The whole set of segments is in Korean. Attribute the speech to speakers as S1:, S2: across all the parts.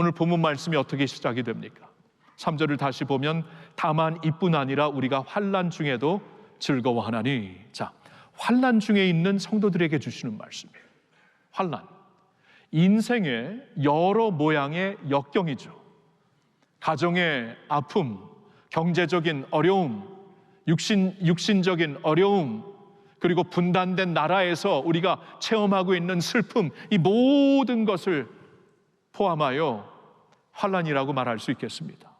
S1: 오늘 본문 말씀이 어떻게 시작이 됩니까? 3절을 다시 보면 다만 이뿐 아니라 우리가 환난 중에도 즐거워하나니. 자, 환난 중에 있는 성도들에게 주시는 말씀이에요. 환난, 인생의 여러 모양의 역경이죠. 가정의 아픔, 경제적인 어려움, 육신적인 어려움, 그리고 분단된 나라에서 우리가 체험하고 있는 슬픔, 이 모든 것을 포함하여 환난이라고 말할 수 있겠습니다.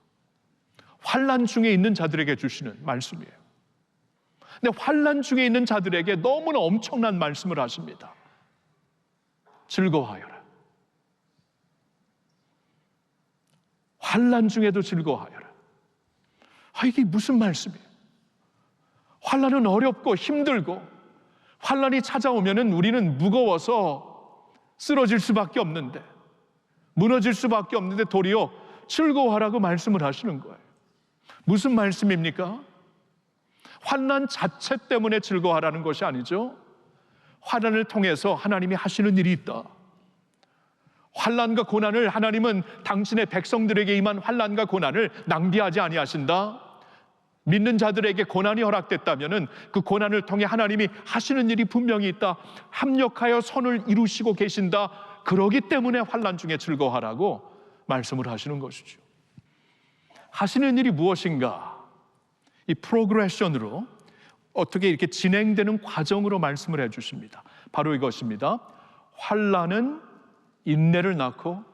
S1: 환난 중에 있는 자들에게 주시는 말씀이에요. 근데 환난 중에 있는 자들에게 너무나 엄청난 말씀을 하십니다. 즐거워하여라. 환난 중에도 즐거워하여라. 이게 무슨 말씀이에요? 환난은 어렵고 힘들고 환난이 찾아오면은 우리는 무거워서 쓰러질 수밖에 없는데, 무너질 수밖에 없는데 도리어 즐거워하라고 말씀을 하시는 거예요. 무슨 말씀입니까? 환난 자체 때문에 즐거워하라는 것이 아니죠. 환난을 통해서 하나님이 하시는 일이 있다. 환난과 고난을, 하나님은 당신의 백성들에게 임한 환난과 고난을 낭비하지 아니하신다. 믿는 자들에게 고난이 허락됐다면은 그 고난을 통해 하나님이 하시는 일이 분명히 있다. 합력하여 선을 이루시고 계신다. 그러기 때문에 환난 중에 즐거워하라고 말씀을 하시는 것이죠. 하시는 일이 무엇인가? 이 프로그레션으로 어떻게 이렇게 진행되는 과정으로 말씀을 해주십니다. 바로 이것입니다. 환난은 인내를 낳고,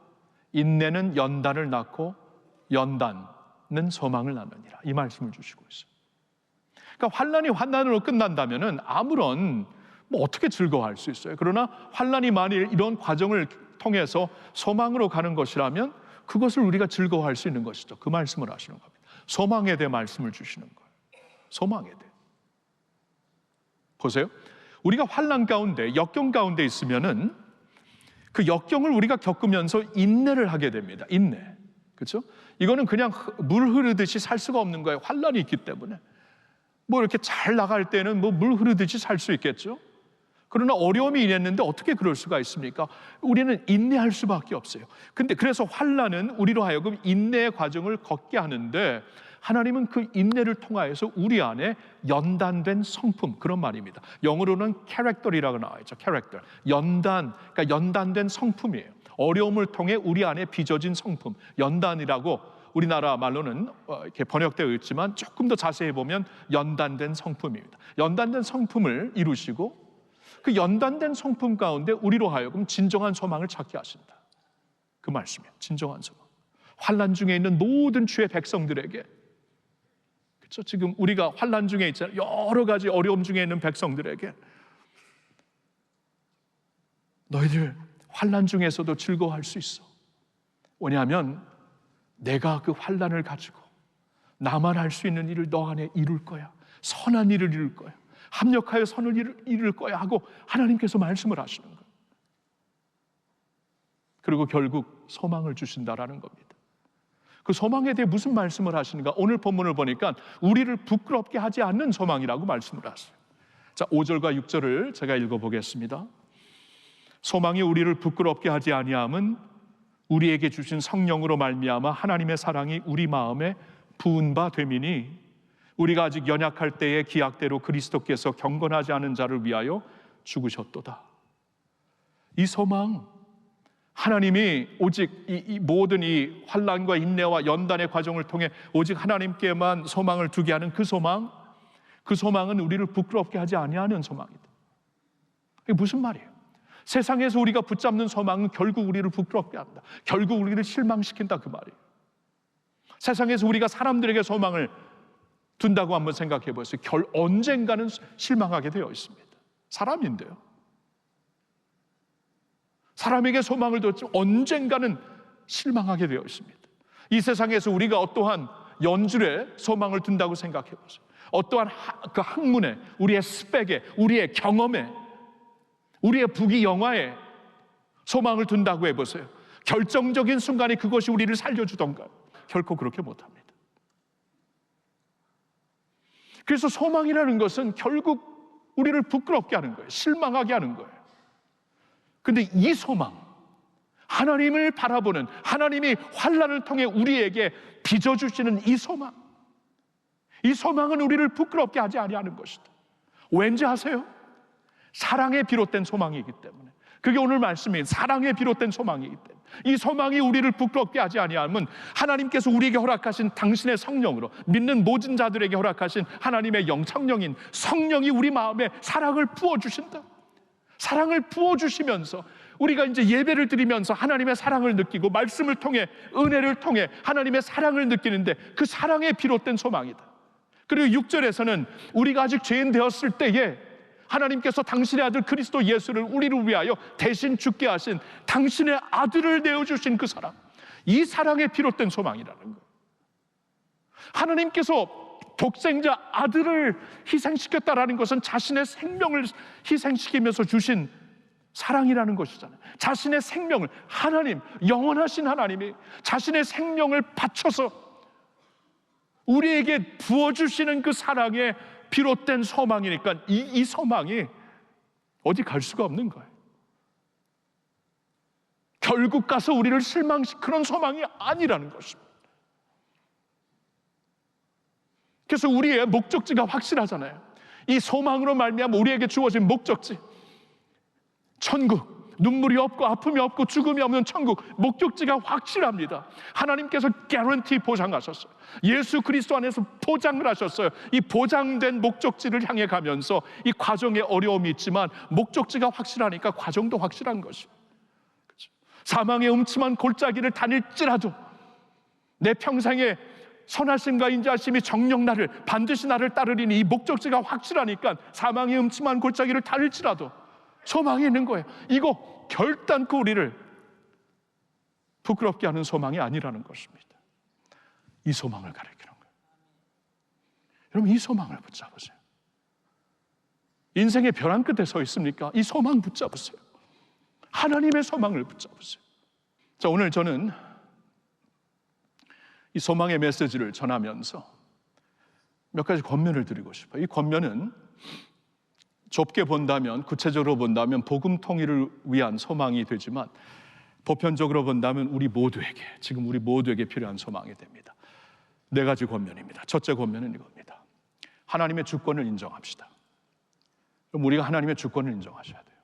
S1: 인내는 연단을 낳고, 연단은 소망을 낳느니라. 이 말씀을 주시고 있어요. 그러니까 환난이 환난으로 끝난다면은 아무런 어떻게 즐거워할 수 있어요? 그러나 환난이 만일 이런 과정을 통해서 소망으로 가는 것이라면 그것을 우리가 즐거워할 수 있는 것이죠. 그 말씀을 하시는 겁니다. 소망에 대해 말씀을 주시는 거예요. 소망에 대해. 보세요. 우리가 환난 가운데, 역경 가운데 있으면은 그 역경을 우리가 겪으면서 인내를 하게 됩니다. 인내. 그렇죠? 이거는 그냥 물 흐르듯이 살 수가 없는 거예요. 환난이 있기 때문에. 이렇게 잘 나갈 때는 물 흐르듯이 살 수 있겠죠? 그러나 어려움이 있는데 어떻게 그럴 수가 있습니까? 우리는 인내할 수밖에 없어요. 근데 그래서 환난은 우리로 하여금 인내의 과정을 걷게 하는데, 하나님은 그 인내를 통하여서 우리 안에 연단된 성품, 그런 말입니다. 영어로는 캐릭터라고 나와 있죠. 캐릭터. 그러니까 연단된 성품이에요. 어려움을 통해 우리 안에 빚어진 성품, 연단이라고 우리나라 말로는 이렇게 번역되어 있지만 조금 더 자세히 보면 연단된 성품입니다. 연단된 성품을 이루시고 그 연단된 성품 가운데 우리로 하여금 진정한 소망을 찾게 하신다. 그 말씀이에요. 진정한 소망. 환난 중에 있는 모든 주의 백성들에게, 그렇죠? 지금 우리가 환난 중에 있잖아요. 여러 가지 어려움 중에 있는 백성들에게 너희들 환난 중에서도 즐거워할 수 있어. 왜냐하면 내가 그 환난을 가지고 나만 할 수 있는 일을 너 안에 이룰 거야. 선한 일을 이룰 거야. 합력하여 선을 이룰 거야 하고 하나님께서 말씀을 하시는 거예요. 그리고 결국 소망을 주신다라는 겁니다. 그 소망에 대해 무슨 말씀을 하시는가? 오늘 본문을 보니까 우리를 부끄럽게 하지 않는 소망이라고 말씀을 하세요. 자, 5절과 6절을 제가 읽어보겠습니다. 소망이 우리를 부끄럽게 하지 아니함은 우리에게 주신 성령으로 말미암아 하나님의 사랑이 우리 마음에 부은 바 됨이니, 우리가 아직 연약할 때에 기약대로 그리스도께서 경건하지 않은 자를 위하여 죽으셨도다. 이 소망, 하나님이 오직 이 모든 이 환난과 인내와 연단의 과정을 통해 오직 하나님께만 소망을 두게 하는 그 소망, 그 소망은 우리를 부끄럽게 하지 아니하는 소망이다. 이게 무슨 말이에요? 세상에서 우리가 붙잡는 소망은 결국 우리를 부끄럽게 한다. 결국 우리를 실망시킨다, 그 말이에요. 세상에서 우리가 사람들에게 소망을 둔다고 한번 생각해 보세요. 언젠가는 실망하게 되어 있습니다. 사람인데요. 사람에게 소망을 뒀지만 언젠가는 실망하게 되어 있습니다. 이 세상에서 우리가 어떠한 연줄에 소망을 둔다고 생각해 보세요. 어떠한 그 학문에, 우리의 스펙에, 우리의 경험에, 우리의 부귀영화에 소망을 둔다고 해보세요. 결정적인 순간에 그것이 우리를 살려주던가요? 결코 그렇게 못합니다. 그래서 소망이라는 것은 결국 우리를 부끄럽게 하는 거예요. 실망하게 하는 거예요. 근데 이 소망, 하나님을 바라보는, 하나님이 환난을 통해 우리에게 빚어주시는 이 소망, 이 소망은 우리를 부끄럽게 하지 아니하는 것이다. 왠지 아세요? 사랑에 비롯된 소망이기 때문에. 그게 오늘 말씀이 사랑에 비롯된 소망이기 때문에 이 소망이 우리를 부끄럽게 하지 아니하면 하나님께서 우리에게 허락하신 당신의 성령으로, 믿는 모든 자들에게 허락하신 하나님의 영, 성령인 성령이 우리 마음에 사랑을 부어주신다. 사랑을 부어주시면서 우리가 이제 예배를 드리면서 하나님의 사랑을 느끼고 말씀을 통해, 은혜를 통해 하나님의 사랑을 느끼는데 그 사랑에 비롯된 소망이다. 그리고 6절에서는 우리가 아직 죄인 되었을 때에 하나님께서 당신의 아들 그리스도 예수를 우리를 위하여 대신 죽게 하신 당신의 아들을 내어주신 그 사랑, 이 사랑에 비롯된 소망이라는 거예요. 하나님께서 독생자 아들을 희생시켰다라는 것은 자신의 생명을 희생시키면서 주신 사랑이라는 것이잖아요. 자신의 생명을, 하나님, 영원하신 하나님이 자신의 생명을 바쳐서 우리에게 부어주시는 그 사랑에 비롯된 소망이니까 이 소망이 어디 갈 수가 없는 거예요. 결국 가서 우리를 실망시키는 그런 소망이 아니라는 것입니다. 그래서 우리의 목적지가 확실하잖아요. 이 소망으로 말미암아 우리에게 주어진 목적지, 천국, 눈물이 없고 아픔이 없고 죽음이 없는 천국, 목적지가 확실합니다. 하나님께서 개런티 보장하셨어요. 예수 그리스도 안에서 보장을 하셨어요. 이 보장된 목적지를 향해 가면서 이 과정에 어려움이 있지만 목적지가 확실하니까 과정도 확실한 것이에요. 그렇죠? 사망의 음침한 골짜기를 다닐지라도 내 평생에 선하심과 인자하심이 정녕 나를, 반드시 나를 따르리니, 이 목적지가 확실하니까 사망의 음침한 골짜기를 다닐지라도 소망이 있는 거예요. 이거 결단코 우리를 부끄럽게 하는 소망이 아니라는 것입니다. 이 소망을 가리키는 거예요. 여러분, 이 소망을 붙잡으세요. 인생의 벼랑 끝에 서 있습니까? 이 소망 붙잡으세요. 하나님의 소망을 붙잡으세요. 자, 오늘 저는 이 소망의 메시지를 전하면서 몇 가지 권면을 드리고 싶어요. 이 권면은 좁게 본다면, 구체적으로 본다면 복음 통일을 위한 소망이 되지만 보편적으로 본다면 우리 모두에게, 지금 우리 모두에게 필요한 소망이 됩니다. 4가지 권면입니다. 첫째 권면은 이겁니다. 하나님의 주권을 인정합시다. 그럼 우리가 하나님의 주권을 인정하셔야 돼요.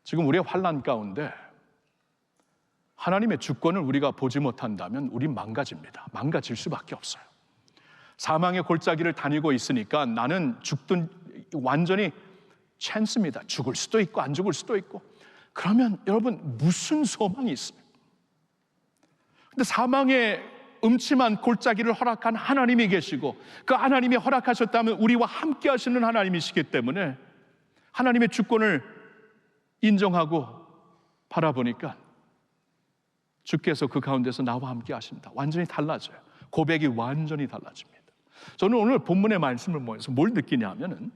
S1: 지금 우리의 환난 가운데 하나님의 주권을 우리가 보지 못한다면 우린 망가집니다. 망가질 수밖에 없어요. 사망의 골짜기를 다니고 있으니까 나는 죽든 완전히 찬스입니다. 죽을 수도 있고 안 죽을 수도 있고. 그러면 여러분 무슨 소망이 있습니까? 근데 사망의 음침한 골짜기를 허락한 하나님이 계시고 그 하나님이 허락하셨다면 우리와 함께 하시는 하나님이시기 때문에 하나님의 주권을 인정하고 바라보니까 주께서 그 가운데서 나와 함께 하십니다. 완전히 달라져요. 고백이 완전히 달라집니다. 저는 오늘 본문의 말씀을 모여서 뭘 느끼냐면은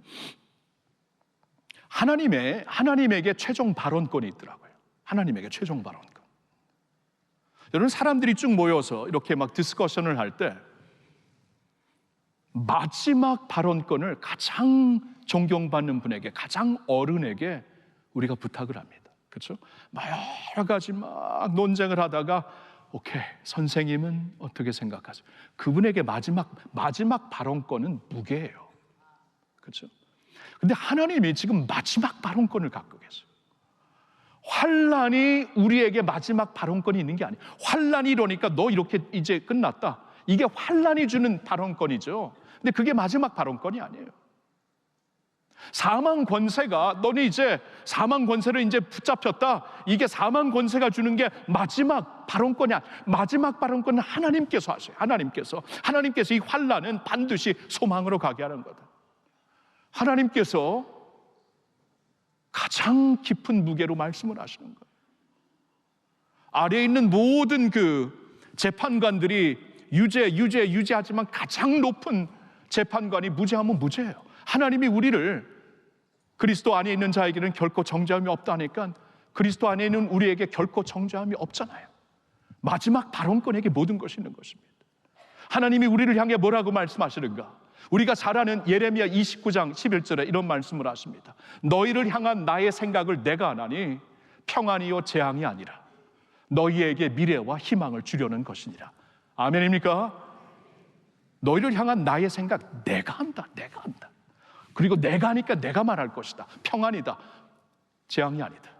S1: 하나님에게 최종 발언권이 있더라고요. 하나님에게 최종 발언권. 여러분, 사람들이 쭉 모여서 이렇게 막 디스커션을 할 때 마지막 발언권을 가장 존경받는 분에게, 가장 어른에게 우리가 부탁을 합니다. 그렇죠? 여러 가지 막 논쟁을 하다가 오케이, 선생님은 어떻게 생각하세요? 그분에게 마지막 발언권은 무게예요. 그렇죠? 근데 하나님이 지금 마지막 발언권을 갖고 계세요. 환난이 우리에게 마지막 발언권이 있는 게 아니에요. 환난이 이러니까 너 이렇게 이제 끝났다. 이게 환난이 주는 발언권이죠. 근데 그게 마지막 발언권이 아니에요. 사망 권세가, 너는 이제 사망 권세를 이제 붙잡혔다. 이게 사망 권세가 주는 게 마지막 발언권이 아니야. 마지막 발언권은 하나님께서 하세요. 하나님께서 이 환난은 반드시 소망으로 가게 하는 거다. 하나님께서 가장 깊은 무게로 말씀을 하시는 거예요. 아래에 있는 모든 그 재판관들이 유죄하지만 가장 높은 재판관이 무죄하면 무죄예요. 하나님이 우리를, 그리스도 안에 있는 자에게는 결코 정죄함이 없다니까 그리스도 안에 있는 우리에게 결코 정죄함이 없잖아요. 마지막 발언권에게 모든 것이 있는 것입니다. 하나님이 우리를 향해 뭐라고 말씀하시는가? 우리가 잘 아는 예레미야 29장 11절에 이런 말씀을 하십니다. 너희를 향한 나의 생각을 내가 아나니 평안이요 재앙이 아니라 너희에게 미래와 희망을 주려는 것이니라. 아멘입니까? 너희를 향한 나의 생각, 내가 한다. 그리고 내가 하니까 내가 말할 것이다. 평안이다. 재앙이 아니다.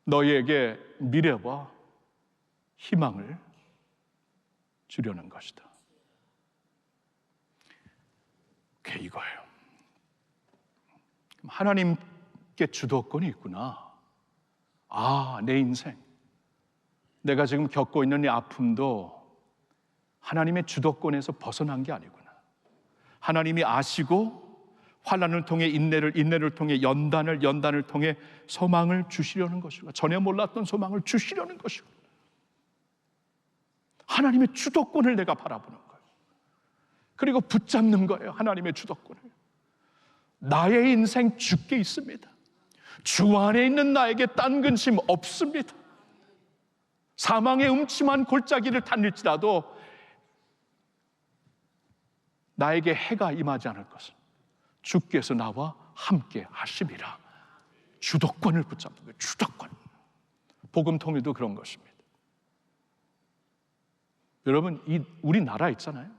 S1: 너희에게 미래와 희망을 주려는 것이다. 그게 이거예요. 하나님께 주도권이 있구나. 내 인생, 내가 지금 겪고 있는 이 아픔도 하나님의 주도권에서 벗어난 게 아니구나. 하나님이 아시고 환난을 통해 인내를 통해 연단을 통해 소망을 주시려는 것이고, 전에 몰랐던 소망을 주시려는 것이고, 하나님의 주도권을 내가 바라보는 거예요. 그리고 붙잡는 거예요. 하나님의 주도권을. 나의 인생 주께 있습니다. 주 안에 있는 나에게 딴 근심 없습니다. 사망의 음침한 골짜기를 다닐지라도 나에게 해가 임하지 않을 것은 주께서 나와 함께 하심이라. 주도권을 붙잡는 거예요. 주도권. 복음 통일도 그런 것입니다. 여러분, 우리나라 있잖아요.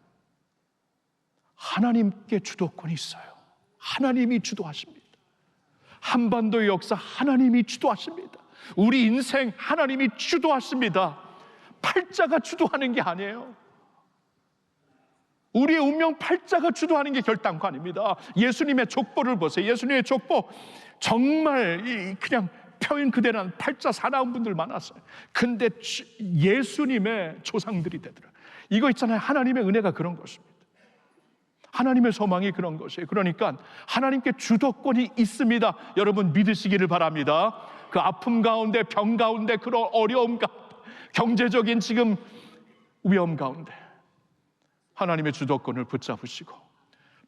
S1: 하나님께 주도권이 있어요. 하나님이 주도하십니다. 한반도의 역사 하나님이 주도하십니다. 우리 인생 하나님이 주도하십니다. 팔자가 주도하는 게 아니에요. 우리의 운명 팔자가 주도하는 게 결단권입니다. 예수님의 족보를 보세요. 예수님의 족보 정말 그냥 표현 그대로 팔자 사나운 분들 많았어요. 근데 예수님의 조상들이 되더라. 이거 있잖아요. 하나님의 은혜가 그런 것입니다. 하나님의 소망이 그런 것이에요. 그러니까 하나님께 주도권이 있습니다. 여러분 믿으시기를 바랍니다. 그 아픔 가운데, 병 가운데, 그런 어려움 가운데, 경제적인 지금 위험 가운데 하나님의 주도권을 붙잡으시고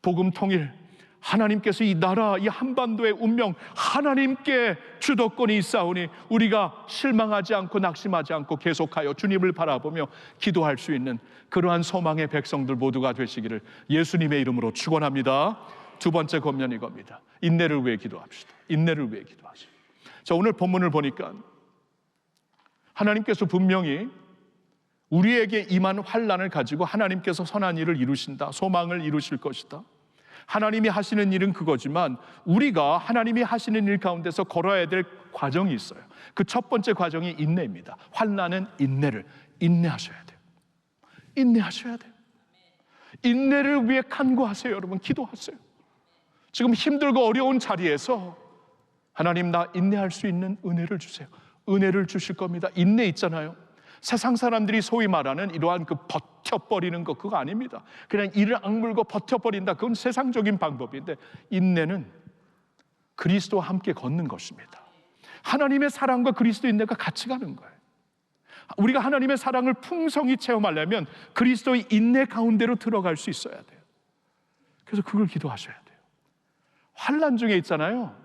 S1: 복음 통일, 하나님께서 이 나라, 이 한반도의 운명 하나님께 주도권이 있사오니 우리가 실망하지 않고 낙심하지 않고 계속하여 주님을 바라보며 기도할 수 있는 그러한 소망의 백성들 모두가 되시기를 예수님의 이름으로 축원합니다. 두 번째 권면이 이겁니다. 인내를 위해 기도합시다. 인내를 위해 기도하시오. 자, 오늘 본문을 보니까 하나님께서 분명히 우리에게 임한 환난을 가지고 하나님께서 선한 일을 이루신다, 소망을 이루실 것이다. 하나님이 하시는 일은 그거지만 우리가 하나님이 하시는 일 가운데서 걸어야 될 과정이 있어요. 그 첫 번째 과정이 인내입니다. 환난은 인내하셔야 돼요. 인내하셔야 돼요. 인내를 위해 간구하세요. 여러분 기도하세요. 지금 힘들고 어려운 자리에서 하나님, 나 인내할 수 있는 은혜를 주세요. 은혜를 주실 겁니다. 인내 있잖아요. 세상 사람들이 소위 말하는 이러한 그 버텨버리는 거, 그거 아닙니다. 그냥 이를 악물고 버텨버린다, 그건 세상적인 방법인데, 인내는 그리스도와 함께 걷는 것입니다. 하나님의 사랑과 그리스도 인내가 같이 가는 거예요. 우리가 하나님의 사랑을 풍성히 체험하려면 그리스도의 인내 가운데로 들어갈 수 있어야 돼요. 그래서 그걸 기도하셔야 돼요. 환난 중에 있잖아요,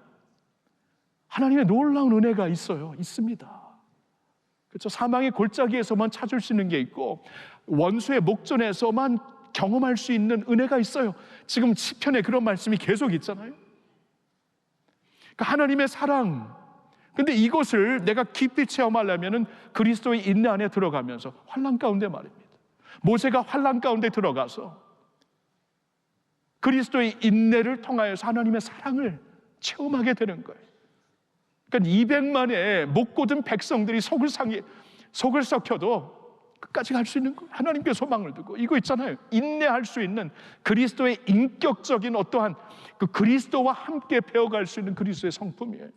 S1: 하나님의 놀라운 은혜가 있습니다. 그렇죠? 사망의 골짜기에서만 찾을 수 있는 게 있고 원수의 목전에서만 경험할 수 있는 은혜가 있어요. 지금 시편에 그런 말씀이 계속 있잖아요. 그러니까 하나님의 사랑, 근데 이것을 내가 깊이 체험하려면 그리스도의 인내 안에 들어가면서 환난 가운데 말입니다. 모세가 환난 가운데 들어가서 그리스도의 인내를 통하여서 하나님의 사랑을 체험하게 되는 거예요. 그러니까 200만의 못 고든 백성들이 속을 썩혀도 끝까지 갈 수 있는 거예요. 하나님께 소망을 두고. 이거 있잖아요, 인내할 수 있는 그리스도의 인격적인 어떠한 그 그리스도와 함께 배워갈 수 있는 그리스도의 성품이에요.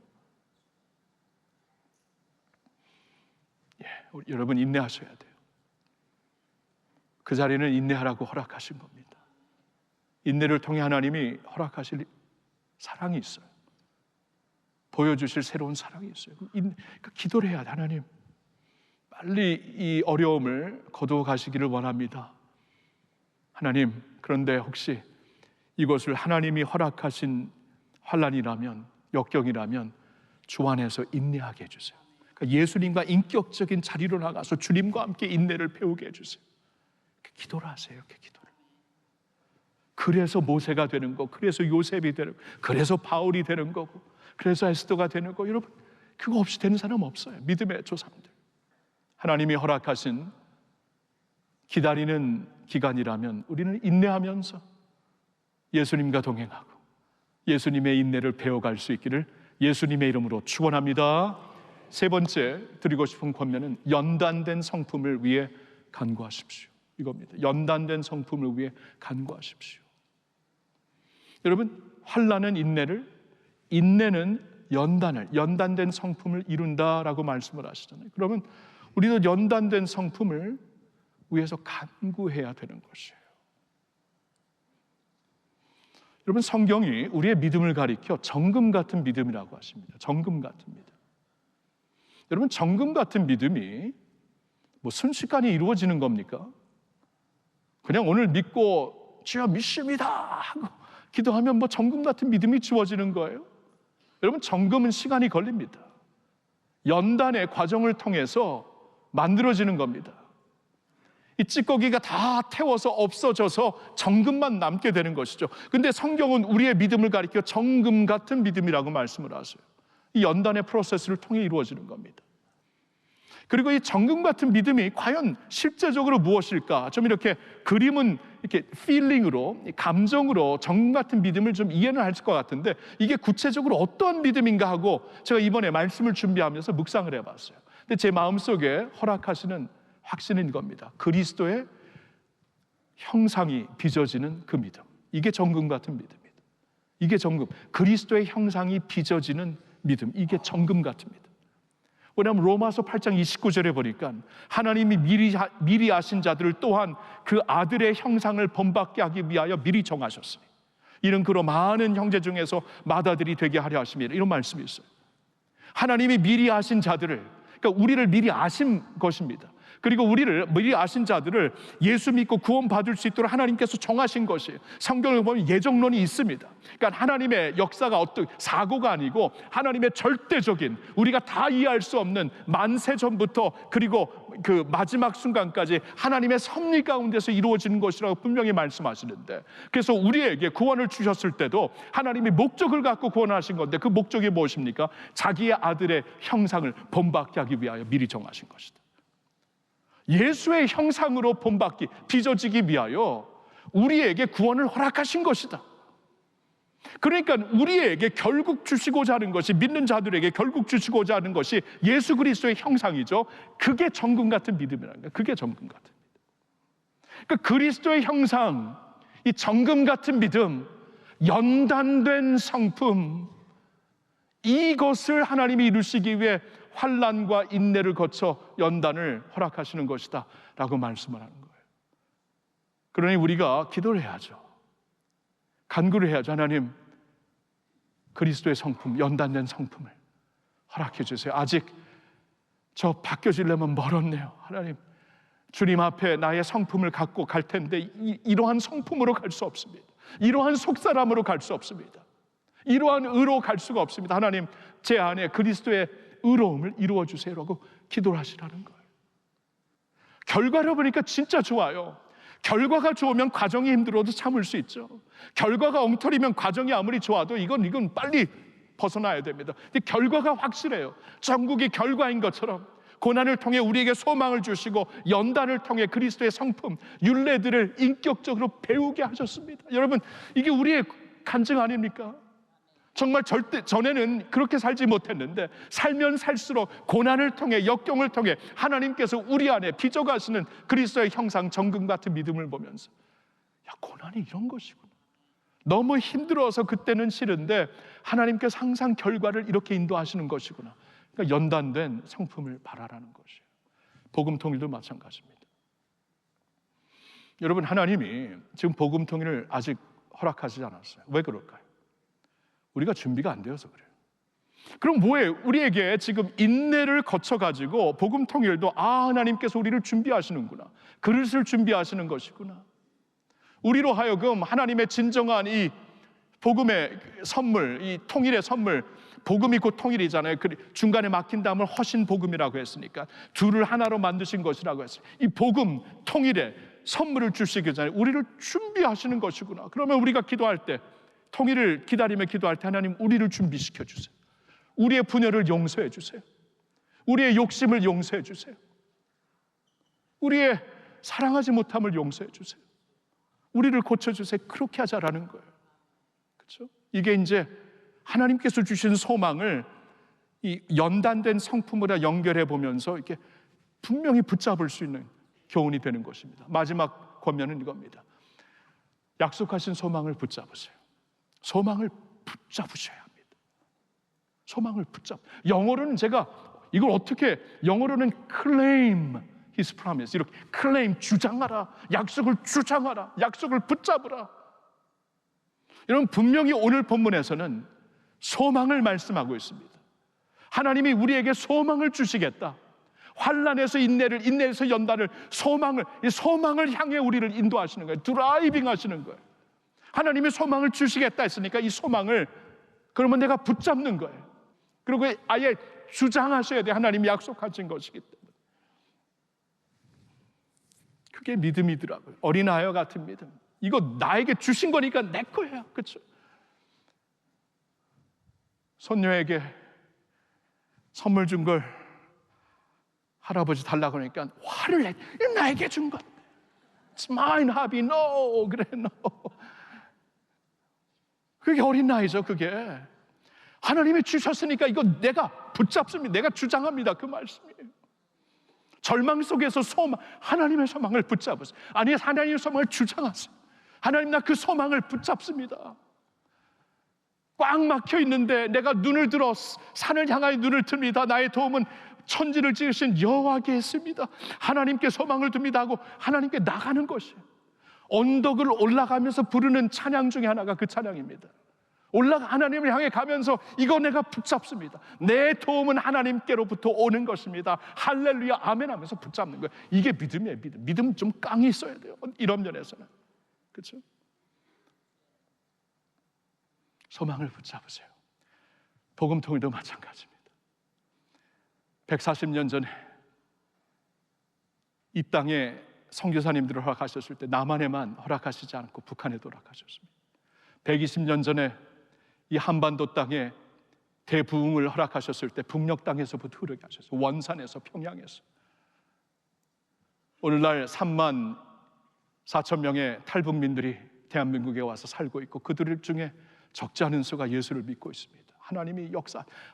S1: 여러분 인내하셔야 돼요. 그 자리는 인내하라고 허락하신 겁니다. 인내를 통해 하나님이 허락하실 사랑이 있어요. 보여주실 새로운 사랑이 있어요. 그러니까 기도를 해야 돼. 하나님, 빨리 이 어려움을 거두어 가시기를 원합니다. 하나님, 그런데 혹시 이것을 하나님이 허락하신 환난이라면, 역경이라면 주 안에서 인내하게 해주세요. 그러니까 예수님과 인격적인 자리로 나가서 주님과 함께 인내를 배우게 해주세요. 기도를 하세요. 기도를. 그래서 모세가 되는 거, 그래서 요셉이 되는 거, 그래서 바울이 되는 거고, 그래서 에스더가 되는 거. 여러분 그거 없이 되는 사람 없어요. 믿음의 조상들. 하나님이 허락하신 기다리는 기간이라면 우리는 인내하면서 예수님과 동행하고 예수님의 인내를 배워갈 수 있기를 예수님의 이름으로 축원합니다. 세 번째 드리고 싶은 권면은 연단된 성품을 위해 간구하십시오. 이겁니다. 연단된 성품을 위해 간구하십시오. 여러분, 환난은 인내를, 인내는 연단된 성품을 이룬다라고 말씀을 하시잖아요. 그러면 우리도 연단된 성품을 위해서 간구해야 되는 것이에요. 여러분, 성경이 우리의 믿음을 가리켜 정금 같은 믿음이라고 하십니다. 정금 같은 믿음. 여러분, 정금 같은 믿음이 뭐 순식간에 이루어지는 겁니까? 그냥 오늘 믿고 주여 믿습니다 하고 기도하면 뭐 정금 같은 믿음이 주어지는 거예요? 여러분, 정금은 시간이 걸립니다. 연단의 과정을 통해서 만들어지는 겁니다. 이 찌꺼기가 다 태워서 없어져서 정금만 남게 되는 것이죠. 근데 성경은 우리의 믿음을 가리켜 정금 같은 믿음이라고 말씀을 하세요. 이 연단의 프로세스를 통해 이루어지는 겁니다. 그리고 이 정금 같은 믿음이 과연 실제적으로 무엇일까? 좀 이렇게 그림은 이렇게 필링으로, 감정으로 정금 같은 믿음을 좀 이해는 할 것 같은데 이게 구체적으로 어떤 믿음인가 하고 제가 이번에 말씀을 준비하면서 묵상을 해봤어요. 근데 제 마음속에 허락하시는 확신인 겁니다. 그리스도의 형상이 빚어지는 그 믿음. 이게 정금 같은 믿음입니다. 이게 정금. 그리스도의 형상이 빚어지는 믿음. 이게 정금 같은 믿음. 왜냐하면 로마서 8장 29절에 보니까 하나님이 미리 아신 자들을 또한 그 아들의 형상을 본받게 하기 위하여 미리 정하셨으니 이는 그로 많은 형제 중에서 맏아들이 되게 하려 하심이라. 이런 말씀이 있어요. 하나님이 미리 아신 자들을, 그러니까 우리를 미리 아신 것입니다. 그리고 우리를 미리 아신 자들을 예수 믿고 구원받을 수 있도록 하나님께서 정하신 것이에요. 성경을 보면 예정론이 있습니다. 그러니까 하나님의 역사가 어떤 사고가 아니고 하나님의 절대적인, 우리가 다 이해할 수 없는 만세 전부터 그리고 그 마지막 순간까지 하나님의 섭리 가운데서 이루어지는 것이라고 분명히 말씀하시는데, 그래서 우리에게 구원을 주셨을 때도 하나님이 목적을 갖고 구원하신 건데 그 목적이 무엇입니까? 자기의 아들의 형상을 본받게 하기 위하여 미리 정하신 것이다. 예수의 형상으로 본받기, 빚어지기 위하여 우리에게 구원을 허락하신 것이다. 그러니까 우리에게 결국 주시고자 하는 것이, 믿는 자들에게 결국 주시고자 하는 것이 예수 그리스도의 형상이죠. 그게 정금 같은 믿음이라는 거예요. 그게 정금 같은 믿음. 그러니까 그리스도의 형상, 이 정금 같은 믿음, 연단된 성품, 이것을 하나님이 이루시기 위해 환난과 인내를 거쳐 연단을 허락하시는 것이다 라고 말씀을 하는 거예요. 그러니 우리가 기도를 해야죠. 간구를 해야죠. 하나님, 그리스도의 성품, 연단된 성품을 허락해 주세요. 아직 저 바뀌어지려면 멀었네요. 하나님, 주님 앞에 나의 성품을 갖고 갈 텐데 이러한 성품으로 갈 수 없습니다. 이러한 속사람으로 갈 수 없습니다. 이러한 의로 갈 수가 없습니다. 하나님, 제 안에 그리스도의 의로움을 이루어 주세요라고 기도를 하시라는 거예요. 결과를 보니까 진짜 좋아요. 결과가 좋으면 과정이 힘들어도 참을 수 있죠. 결과가 엉터리면 과정이 아무리 좋아도 이건 빨리 벗어나야 됩니다. 근데 결과가 확실해요. 전국이 결과인 것처럼 고난을 통해 우리에게 소망을 주시고 연단을 통해 그리스도의 성품, 율례들을 인격적으로 배우게 하셨습니다. 여러분, 이게 우리의 간증 아닙니까? 정말 절대 전에는 그렇게 살지 못했는데 살면 살수록 고난을 통해, 역경을 통해 하나님께서 우리 안에 빚어가시는 그리스도의 형상, 정금 같은 믿음을 보면서 야, 고난이 이런 것이구나. 너무 힘들어서 그때는 싫은데 하나님께서 항상 결과를 이렇게 인도하시는 것이구나. 그러니까 연단된 성품을 바라라는 것이에요. 복음 통일도 마찬가지입니다. 여러분, 하나님이 지금 복음 통일을 아직 허락하시지 않았어요. 왜 그럴까요? 우리가 준비가 안 되어서 그래요. 그럼 뭐예요? 우리에게 지금 인내를 거쳐가지고 복음 통일도 하나님께서 우리를 준비하시는구나, 그릇을 준비하시는 것이구나. 우리로 하여금 하나님의 진정한 이 복음의 선물, 이 통일의 선물, 복음이 곧 통일이잖아요. 중간에 막힌 다음을 허신 복음이라고 했으니까 둘을 하나로 만드신 것이라고 했어요. 이 복음 통일의 선물을 주시기 전에 우리를 준비하시는 것이구나. 그러면 우리가 기도할 때, 통일을 기다리며 기도할 때 하나님, 우리를 준비시켜 주세요. 우리의 분열을 용서해 주세요. 우리의 욕심을 용서해 주세요. 우리의 사랑하지 못함을 용서해 주세요. 우리를 고쳐주세요. 그렇게 하자라는 거예요. 그렇죠? 이게 이제 하나님께서 주신 소망을 이 연단된 성품으로 연결해 보면서 이렇게 분명히 붙잡을 수 있는 교훈이 되는 것입니다. 마지막 권면은 이겁니다. 약속하신 소망을 붙잡으세요. 소망을 붙잡으셔야 합니다. 소망을 영어로는 제가 이걸 어떻게, 영어로는 claim His promise, 이렇게 claim, 주장하라, 약속을 주장하라, 약속을 붙잡으라. 여러분, 분명히 오늘 본문에서는 소망을 말씀하고 있습니다. 하나님이 우리에게 소망을 주시겠다. 환난에서 인내를, 인내에서 연단을, 이 소망을 향해 우리를 인도하시는 거예요. 드라이빙 하시는 거예요. 하나님이 소망을 주시겠다 했으니까 이 소망을 그러면 내가 붙잡는 거예요. 그리고 아예 주장하셔야 돼. 하나님이 약속하신 것이기 때문에. 그게 믿음이더라고요. 어린아이와 같은 믿음. 이거 나에게 주신 거니까 내 거예요. 그렇죠? 손녀에게 선물 준 걸 할아버지 달라고 하니까 화를 내. 나에게 준 것. It's mine, 하비. No. 그래, no. 그게 어린 나이죠, 그게. 하나님이 주셨으니까 이거 내가 붙잡습니다. 내가 주장합니다. 그 말씀이에요. 절망 속에서 소망, 하나님의 소망을 붙잡으세요. 아니, 하나님의 소망을 주장하세요. 하나님, 나 그 소망을 붙잡습니다. 꽉 막혀 있는데 내가 눈을 들어 산을 향하여 눈을 듭니다. 나의 도움은 천지를 지으신 여호와께 있습니다. 하나님께 소망을 둡니다 하고 하나님께 나가는 것이에요. 언덕을 올라가면서 부르는 찬양 중에 하나가 그 찬양입니다. 하나님을 향해 가면서 이거 내가 붙잡습니다. 내 도움은 하나님께로부터 오는 것입니다. 할렐루야 아멘 하면서 붙잡는 거예요. 이게 믿음이에요. 믿음은 좀 깡이 있어야 돼요. 이런 면에서는. 그렇죠? 소망을 붙잡으세요. 복음통일도 마찬가지입니다. 140년 전에 이 땅에 선교사님들을 허락하셨을 때 남한에만 허락하시지 않고 북한에도 허락하셨습니다. 120년 전에 이 한반도 땅에 대부흥을 허락하셨을 때 북녘 땅에서부터 흐르게 하셨어요. 원산에서, 평양에서. 오늘날 3만 4천 명의 탈북민들이 대한민국에 와서 살고 있고 그들 중에 적지 않은 수가 예수를 믿고 있습니다. 하나님이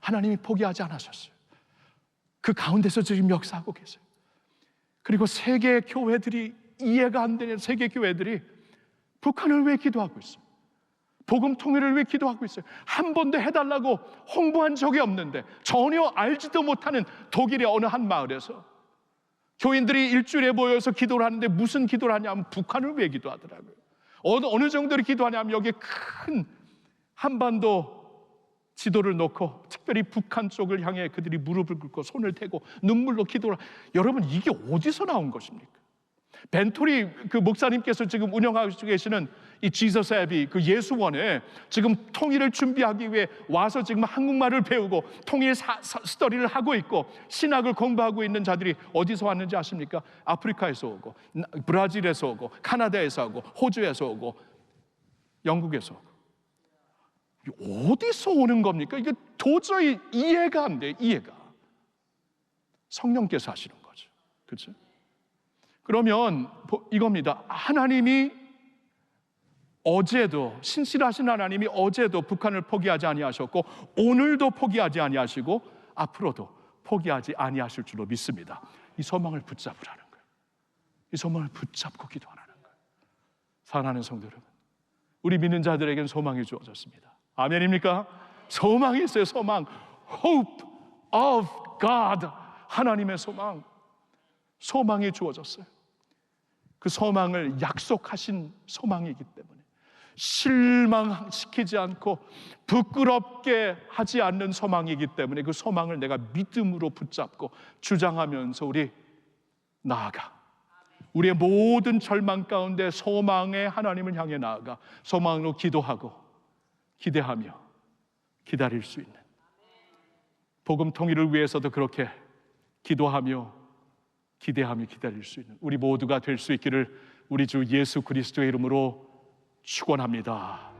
S1: 하나님이 포기하지 않으셨어요. 그 가운데서 지금 역사하고 계세요. 그리고 세계 교회들이 이해가 안 되는 세계 교회들이 북한을 왜 기도하고 있어요? 복음 통일을 왜 기도하고 있어요? 한 번도 해달라고 홍보한 적이 없는데 전혀 알지도 못하는 독일의 어느 한 마을에서 교인들이 일주일에 모여서 기도를 하는데 무슨 기도를 하냐면 북한을 왜 기도하더라고요. 어느 정도로 기도하냐면 여기에 큰 한반도 지도를 놓고 특별히 북한 쪽을 향해 그들이 무릎을 꿇고 손을 대고 눈물로 기도를. 여러분, 이게 어디서 나온 것입니까? 벤토리 그 목사님께서 지금 운영하고 계시는 이 지저스 앱이 그 예수원에 지금 통일을 준비하기 위해 와서 지금 한국말을 배우고 통일 스터디를 하고 있고 신학을 공부하고 있는 자들이 어디서 왔는지 아십니까? 아프리카에서 오고 브라질에서 오고 카나다에서 오고 호주에서 오고 영국에서 오고. 어디서 오는 겁니까? 이게 도저히 이해가 안 돼요. 이해가. 성령께서 하시는 거죠. 그렇죠? 그러면 이겁니다. 하나님이 어제도, 신실하신 하나님이 어제도 북한을 포기하지 아니하셨고 오늘도 포기하지 아니하시고 앞으로도 포기하지 아니하실 줄로 믿습니다. 이 소망을 붙잡으라는 거예요. 이 소망을 붙잡고 기도하라는 거예요. 사랑하는 성도 여러분, 우리 믿는 자들에게는 소망이 주어졌습니다. 아멘입니까? 소망이 있어요. 소망. Hope of God. 하나님의 소망. 소망이 주어졌어요. 그 소망을 약속하신 소망이기 때문에 실망시키지 않고 부끄럽게 하지 않는 소망이기 때문에 그 소망을 내가 믿음으로 붙잡고 주장하면서 우리 나아가 우리의 모든 절망 가운데 소망의 하나님을 향해 나아가 소망으로 기도하고 기대하며 기다릴 수 있는, 복음 통일을 위해서도 그렇게 기도하며 기대하며 기다릴 수 있는 우리 모두가 될 수 있기를 우리 주 예수 그리스도의 이름으로 축원합니다.